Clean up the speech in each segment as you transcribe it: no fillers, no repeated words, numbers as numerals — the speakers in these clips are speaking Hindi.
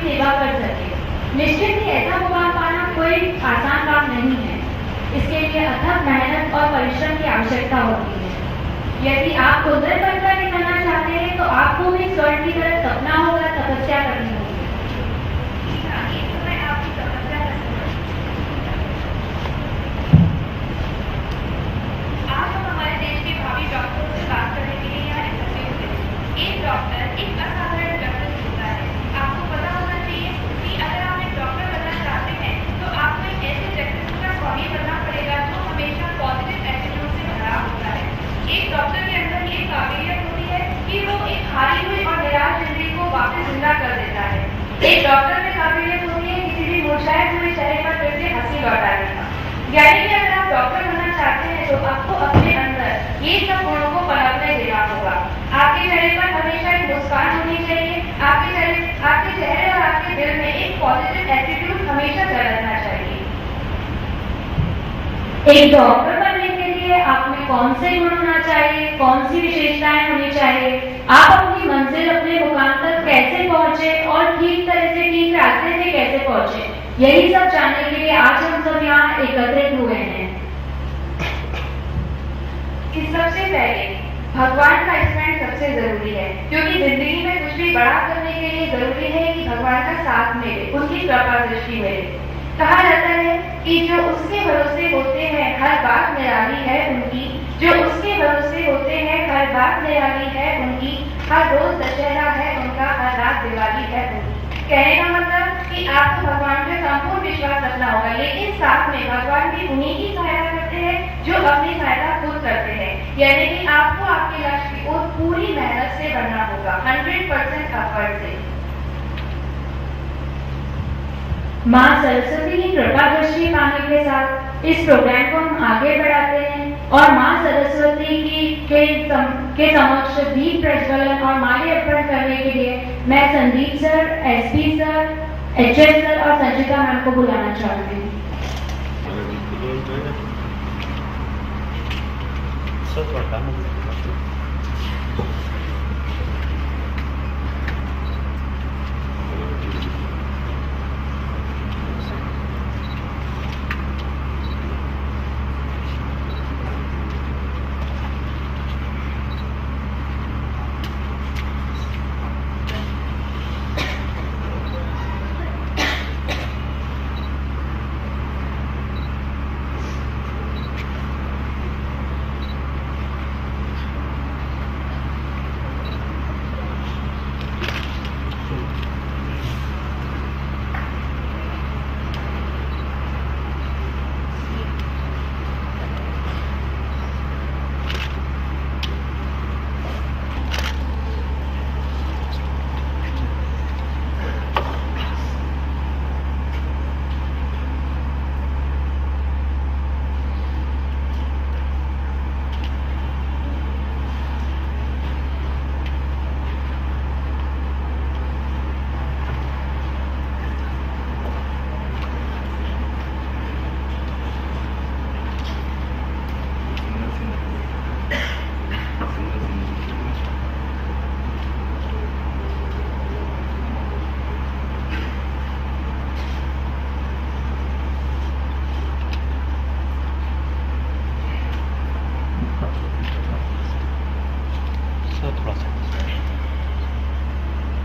सेवा कर सके। निश्चित ही ऐसा मुकाम पाना कोई आसान काम नहीं है। इसके लिए अथक मेहनत और परिश्रम की आवश्यकता होती है। यदि आप कुदरत बनकर निकलना चाहते हैं तो आपको भी स्वर्ग की तरफ सपना होगा, तपस्या करनी होगी। आज हम हमारे देश के भावी डॉक्टरों से बात करने के लिए यहाँ एकत्रित हुए हैं। एक डॉक्टर एक असाधारण व्यक्ति होता है। आपको पता होना चाहिए कि अगर आप एक डॉक्टर बनना चाहते हैं तो आपको एक ऐसे व्यक्तित्व का स्वामी बनना पड़ेगा जो हमेशा पॉजिटिव एटीट्यूड से भरा होता है। एक डॉक्टर के अंदर ये काबिलियत होती है कि वो एक हारी हुई और निराश जिंदगी को वापस जिंदा कर देता है। एक डॉक्टर में काबिलियत होती है किसी भी मुरझाए हुए चेहरे पर फिर से हंसी लौटाने का। यानी कि अगर आप डॉक्टर बनना चाहते हैं तो आपको अपने अंदर ये सब गुणों को पनपने देना होगा। आपके चेहरे पर हमेशा एक मुस्कान होनी चाहिए। आपके चेहरे और आपके दिल में एक पॉजिटिव एटीट्यूड हमेशा रहना चाहिए। एक डॉक्टर बनने के लिए आप में कौन से गुण होना चाहिए, कौन सी विशेषताएं होनी चाहिए, आप अपनी मंजिल अपने मुकाम तक कैसे पहुंचे और ठीक तरह से ठीक रास्ते से कैसे पहुंचे, यही सब जानने के लिए आज हम सब यहाँ एकत्रित हुए हैं। सबसे पहले भगवान का स्मरण सबसे जरूरी है, क्योंकि जिंदगी में कुछ भी बड़ा करने के लिए जरूरी है कि भगवान का साथ मिले, उनकी कृपा दृष्टि मिले। कहा जाता है कि जो उसके भरोसे होते हैं हर बात निराली है उनकी, जो उसके भरोसे होते हैं हर बात निराली है उनकी, हर रोज दशहरा है उनका, हर रात दिवाली है उनकी। कहने का मतलब कि आपको भगवान पे संपूर्ण विश्वास रखना होगा, लेकिन साथ में भगवान भी उन्हीं की सहायता करते हैं जो अपनी सहायता खुद करते हैं। यानी कि आपको आपके लक्ष्य की ओर पूरी मेहनत से बढ़ना होगा, 100% एफर्ट से। माँ सरस्वती की कृपा दृष्टि पाने के साथ इस प्रोग्राम को हम आगे बढ़ाते हैं और माँ सरस्वती के समक्ष दीप प्रज्वलन और माल्य अर्पण करने के लिए मैं Sandeep sir, SP sir, HS sir और संचिता मैम को बुलाना चाहती हूँ।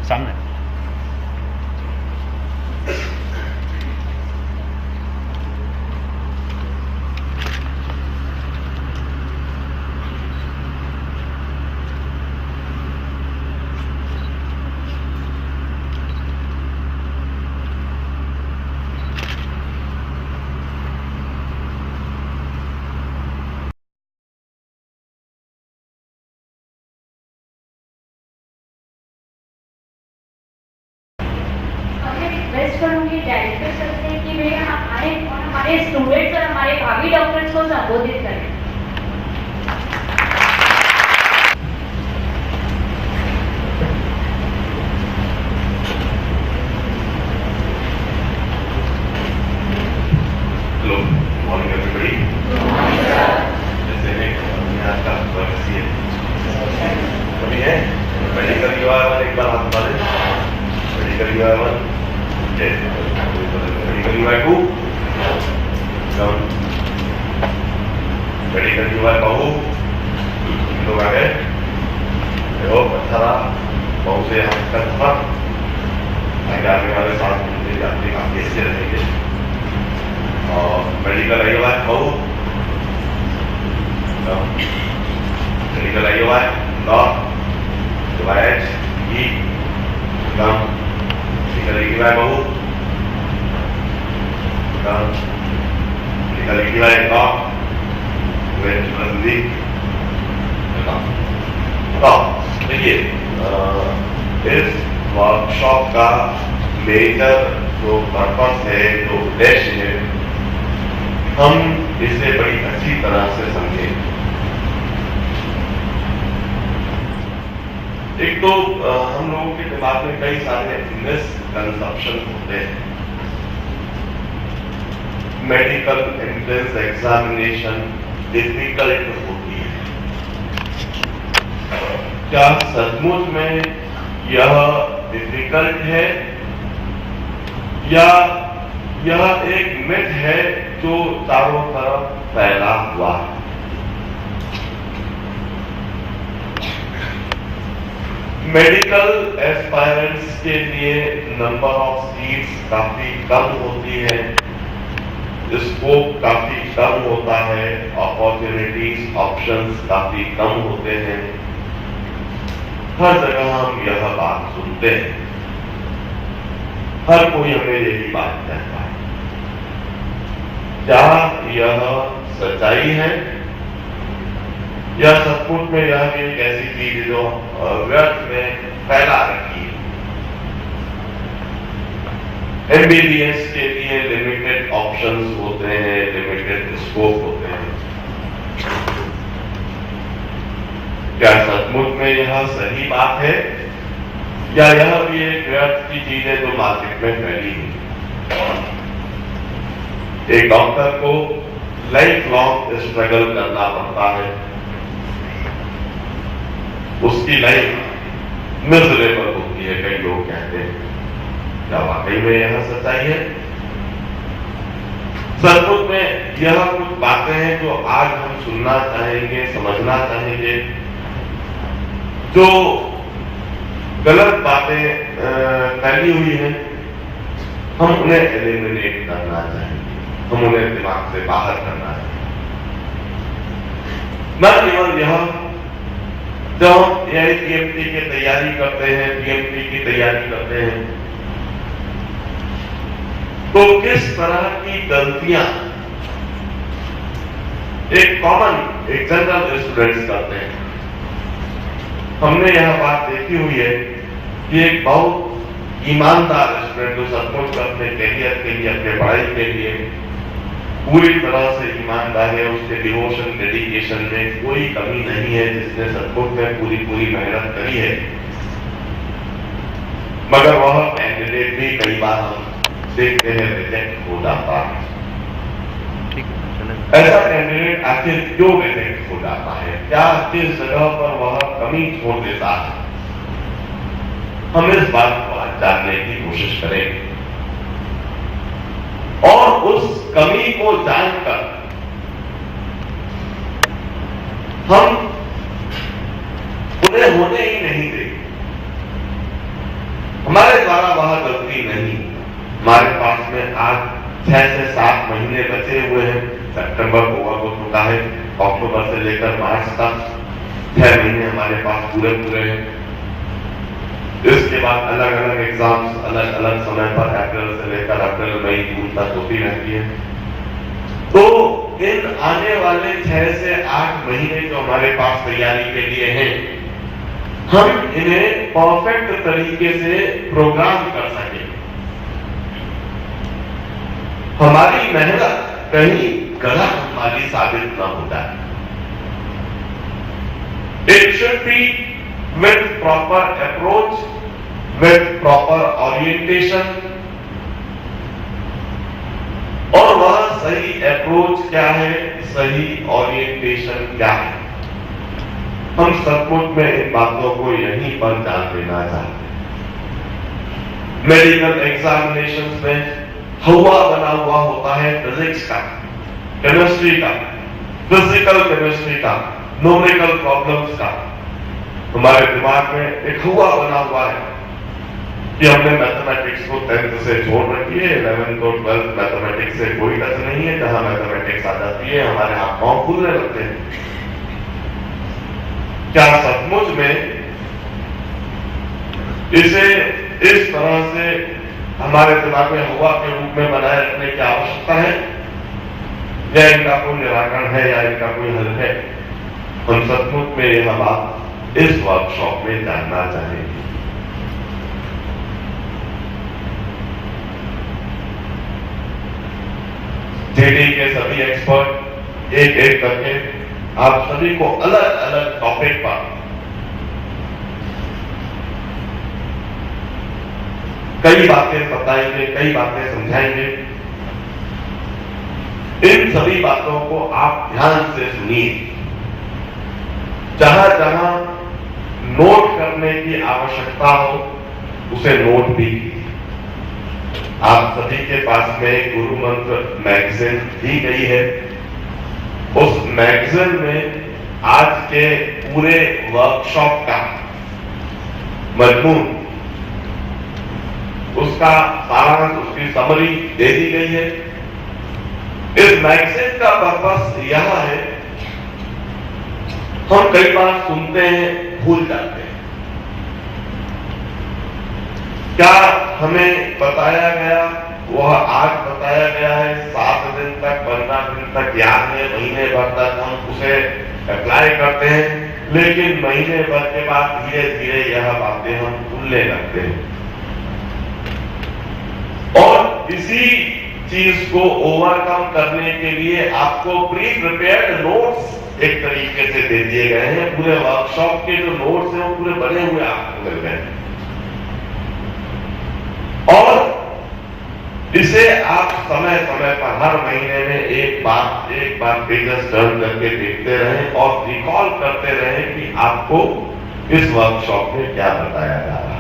सामने करूंगी डायरेक्टर सर से कि वे हमारे स्टूडेंट्स और हमारे भावी डॉक्टर्स को संबोधित करें। Hello, morning everybody. जैसे आज का वर्क कभी है मेडिकल युवा एक बार हाथ मारे मेडिकल युवा medical UI 2 down, medical UI बहू लोग आ गए, देखो अच्छा रहा, बहू से यहाँ का सफर आने वाले 7 घंटे यात्री काफी अच्छे रहेंगे। और मेडिकल यूआई बहू, मेडिकल यूआई लॉ डिवाइड ई कम, मेडिकल यूआई बहू कम, मेडिकल यूआई लॉ वेंचुरली कम। तो देखिए इस वर्कशॉप का मेजर जो पर्पस है, जो उद्देश्य है, हम इसे बड़ी अच्छी तरह से समझें। एक तो हम लोगों के दिमाग में कई सारे मिसकंसेप्शन होते हैं। मेडिकल एंट्रेंस एग्जामिनेशन डिफिकल्ट होती है। क्या सचमुच में यह डिफिकल्ट है या यह एक मिथ है जो चारों तरफ फैला हुआ है? मेडिकल एस्पायरेंट्स के लिए नंबर ऑफ सीट्स काफी कम होती है, स्कोप काफी कम होता है, अपॉर्चुनिटीज ऑप्शंस काफी कम होते हैं। हर जगह हम यह बात सुनते हैं, हर कोई हमें यही बात कहता है। क्या यह सच्चाई है या सचमुच में यह भी एक ऐसी चीज जो व्यर्थ में फैला रखी है? एमबीबीएस के लिए लिमिटेड ऑप्शंस होते हैं, लिमिटेड स्कोप होते हैं। क्या सचमुच में यह सही बात है या यह भी एक व्यर्थ की चीज है जो मार्केट में फैली है? एक डॉक्टर को लाइफ लॉन्ग स्ट्रगल करना पड़ता है, उसकी लाइफ मिजरेबल होती है, कई लोग कहते हैं। क्या वाकई में यह सच्चाई है? सचमुच में यह कुछ बातें हैं जो आज हम सुनना चाहेंगे, समझना चाहेंगे। जो गलत बातें फैली हुई हैं, हम उन्हें एलिमिनेट करना चाहेंगे, हम उन्हें दिमाग से बाहर करना चाहेंगे। न केवल यह, जब हम एआईपीएमटी की तैयारी करते हैं, पीएमटी की तैयारी करते हैं, तो किस तरह की गलतियां एक कॉमन, एक जनरल स्टूडेंट्स करते हैं। हमने यह बात देखी हुई है कि एक बहुत ईमानदार स्टूडेंट जो सचमुच अपने कैरियर के लिए, अपने पढ़ाई के लिए पूरी तरह से ईमानदार है, उसके डिवोशन, डेडिकेशन में कोई कमी नहीं है, जिसने सचमुच में पूरी मेहनत करी है, मगर वह कैंडिडेट भी कई बार हम देखते हैं रिजेक्ट हो जाता है। ऐसा कैंडिडेट आखिर क्यों रिजेक्ट हो जाता है? क्या किस जगह पर वह कमी छोड़ देता है? हम इस बात को आज जानने की कोशिश करेंगे और उस कमी को जानकर हम उन्हें होने ही नहीं देंगे। हमारे द्वारा वह गलती नहीं। हमारे पास में आज 6 से 7 महीने बचे हुए हैं। सितंबर ओवर हो चुका है, अक्टूबर से लेकर मार्च तक 6 महीने हमारे पास पूरे हैं। इसके बाद अलग अलग एग्जाम्स अलग अलग समय पर अप्रैल से लेकर अप्रैल मई जून तक होती रहती है। तो इन आने वाले 6 से 8 महीने जो हमारे पास तैयारी के लिए हैं, हम इन्हें परफेक्ट तरीके से प्रोग्राम कर सकें। हमारी मेहनत कहीं गलत वाली साबित न हो जाए। It should be with proper approach, with proper orientation। और वह सही अप्रोच क्या है, सही ओरिएंटेशन क्या है, हम सचमुच में इन बातों को यहीं पर जान लेना चाहते हैं। मेडिकल एग्जामिनेशंस में हवा बना हुआ होता है फिजिक्स का, केमिस्ट्री का, फिजिकल केमिस्ट्री का, न्यूमेरिकल प्रॉब्लम्स का। हमारे दिमाग में एक हवा बना हुआ है कि हमने मैथमेटिक्स को 10th से छोड़ रखी है, 11th और 12th मैथमेटिक्स से कोई टच नहीं है। जहां मैथमेटिक्स आ जाती है हमारे हाथ पांव फूलने लगते हैं। क्या सचमुच में इसे इस तरह से हमारे दिमाग में हवा के रूप में बनाए रखने की आवश्यकता है, या इनका कोई निराकरण है, या इनका कोई हल है? हम सचमुच में यह बात इस वर्कशॉप में जानना चाहेंगे। जेडी के सभी एक्सपर्ट एक एक करके आप सभी को अलग अलग टॉपिक पर कई बातें बताएंगे, कई बातें समझाएंगे। इन सभी बातों को आप ध्यान से सुनिए। जहां जहां नोट करने की आवश्यकता हो उसे नोट भी कीजिए। आप सभी के पास में गुरु मंत्र मैगजीन दी गई है। उस मैगजीन में आज के पूरे वर्कशॉप का मजमून, उसका सारांश, उसकी समरी दे दी गई है। इस मैगजीन का पर्पस यह है, हम कई बार सुनते हैं, भूल जाते हैं। क्या हमें बताया गया वह आज बताया गया है, 7 दिन तक, 15 दिन तक याद है, महीने भर तक हम उसे अप्लाई करते हैं, लेकिन महीने भर के बाद धीरे धीरे यह बातें हम भूलने लगते हैं। और इसी चीज को ओवरकम करने के लिए आपको प्री प्रिपेयर्ड नोट्स एक तरीके से दे दिए गए हैं। पूरे वर्कशॉप के जो नोट्स हैं वो पूरे बने हुए आपको मिल गए हैं, और इसे आप समय समय पर हर महीने में एक बार पेजेस टर्न करके देखते रहें और रिकॉल करते रहें कि आपको इस वर्कशॉप में क्या बताया जा रहा है।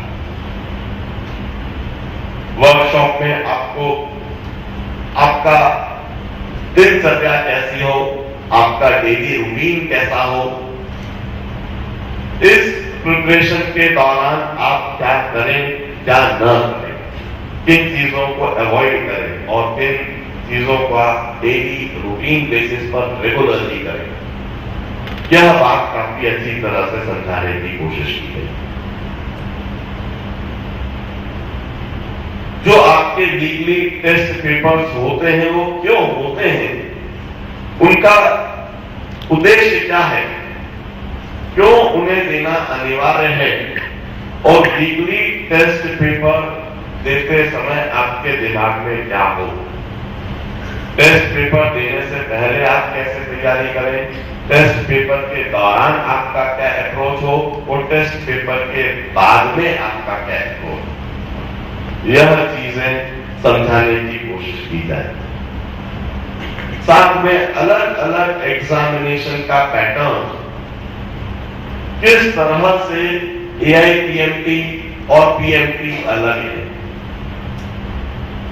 वर्कशॉप में आपको आपका दिनचर्या कैसी हो, आपका डेली रूटीन कैसा हो, इस प्रिपरेशन के दौरान आप क्या करें, क्या न करें, किन चीजों को अवॉइड करें और किन चीजों का डेली रूटीन बेसिस पर रेगुलरली करें, यह बात काफी अच्छी तरह से समझाने की कोशिश की गई। जो आपके वीकली टेस्ट पेपर्स होते हैं वो क्यों होते हैं, उनका उद्देश्य क्या है, क्यों उन्हें देना अनिवार्य है, और वीकली टेस्ट पेपर देते समय आपके दिमाग में क्या हो, टेस्ट पेपर देने से पहले आप कैसे तैयारी करें, टेस्ट पेपर के दौरान आपका क्या अप्रोच हो, और टेस्ट पेपर के बाद में आपका क्या अप्रोच हो, यह चीजें समझाने की कोशिश की जाए। साथ में अलग अलग एग्जामिनेशन का पैटर्न, किस तरह से AIPMT और PMT अलग है,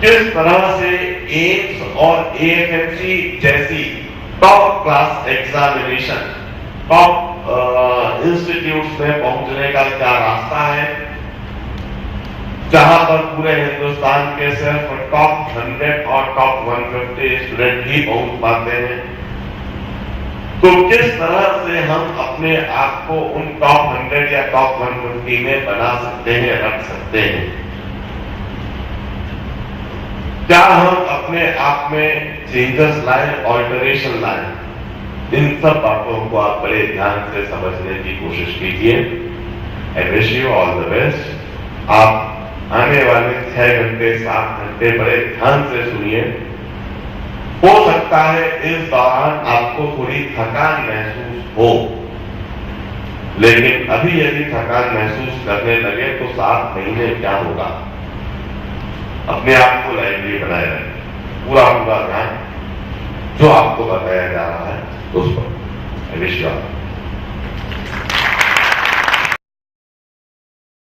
किस तरह से एम्स और AFMC जैसी top class examination, top institutes में पहुंचने का क्या रास्ता है, जहां पर पूरे हिंदुस्तान के सिर्फ टॉप 100 और टॉप 150 स्टूडेंट ही पहुंच पाते हैं। तो किस तरह से हम अपने आप को उन टॉप 100 या टॉप 150 में बना सकते हैं, रख सकते हैं, क्या हम अपने आप में चेंजेस लाएं, ऑल्टरेशन लाएं, इन सब बातों को आप बड़े ध्यान से समझने की कोशिश कीजिए। I wish you all the best. आप आने वाले 6 घंटे 7 घंटे बड़े ध्यान से सुनिए। हो सकता है इस दौरान आपको थोड़ी थकान महसूस हो, लेकिन अभी यदि थकान महसूस करने लगे तो 7 महीने क्या होगा। अपने आप को लाइवली बनाए रखें, पूरा ध्यान जो आपको बताया जा रहा है उस पर। I wish you all.